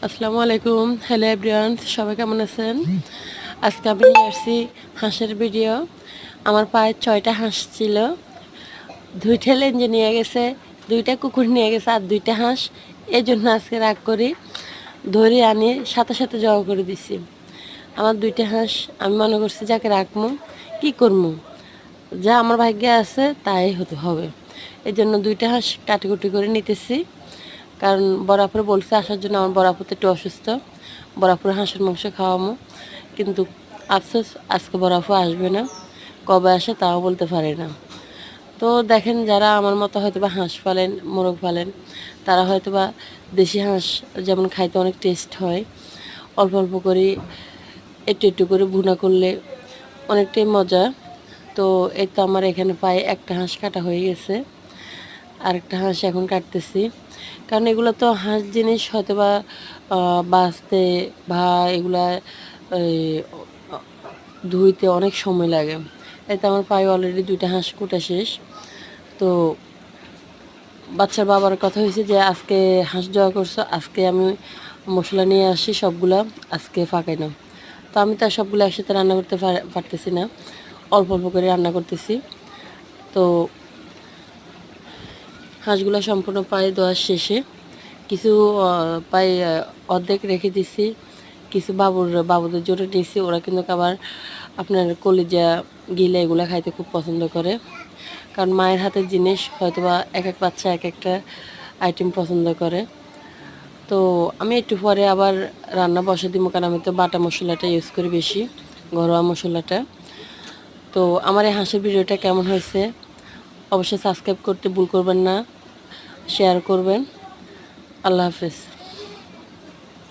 আসসালামু আলাইকুম। Hello everyone, সবাই কেমন আছেন? আজকে আমি নিয়ে আসছি হাঁসের ভিডিও। আমার পায়ে 6টা হাঁস ছিল, 2টা লেঞ্জে নিয়ে গেছে, 2টা কুকুর নিয়ে গেছে আর 2টা হাঁস। এই জন্য আজকে রাগ করি ধরে আনি সাথে সাথে জড়ো করে দিছি। আমার 2টা হাঁস আমি মনে করছি যাকে রাখবো, কি করবো, যা আমার ভাগ্যে আছে তাই হতে হবে। এই জন্য 2টা হাঁস কাটিকুটি করে নিতেছি, কারণ বরাপুরে বলছে আসার জন্য। আমার বরাপুর একটু অসুস্থ, বরাপুরে হাঁসের মাংস খাওয়ামো, কিন্তু আফসোস আজকে বরাপুর আসবে না, কবে আসে তাও বলতে পারে না। তো দেখেন, যারা আমার মতো হয়তো বা হাঁস পালেন, মোরগ পালেন, তারা হয়তো বা দেশি হাঁস যেমন খাইতে অনেক টেস্ট হয়, অল্প অল্প করে একটু একটু করে ভুনা করলে অনেকটাই মজা। তো এই তো আমার এখানে প্রায় একটা হাঁস কাটা হয়ে গেছে, আরেকটা হাঁস এখন কাটতেছি। কারণ এগুলো তো হাঁস জিনিস, হয়তো বা বাঁচতে বা এগুলা এই, ধুইতে অনেক সময় লাগে। এতে আমার পায়ে অলরেডি 2টা হাঁস কুটা শেষ। তো বাচ্চার বাবার কথা হয়েছে যে আজকে হাঁস জবা করছো, আজকে আমি মশলা নিয়ে আসি সবগুলা, আজকে ফাঁকাই না। তো আমি তো আর সবগুলো একসাথে রান্না করতে পারতেছি না, অল্প অল্প করে রান্না করতেছি। তো হাঁসগুলো সম্পূর্ণ পায়ে দেওয়ার শেষে কিছু পায়ে অর্ধেক রেখে দিছি, কিছু বাবুদের জন্য নিয়েছি। ওরা কিন্তু আবার আপনার কলিজা গিলে এগুলো খাইতে খুব পছন্দ করে, কারণ মায়ের হাতের জিনিস হয়তো বা এক এক বাচ্চা এক একটা আইটেম পছন্দ করে। তো আমি একটু পরে আবার রান্না বসে দিব, কারণ আমি তো বাটা মশলাটা ইউজ করি বেশি, ঘরোয়া মশলাটা। তো আমার এই হাঁসের ভিডিওটা কেমন হয়েছে অবশ্যই সাবস্ক্রাইব করতে ভুল করবেন না, শেয়ার করবেন। আল্লাহ হাফেজ।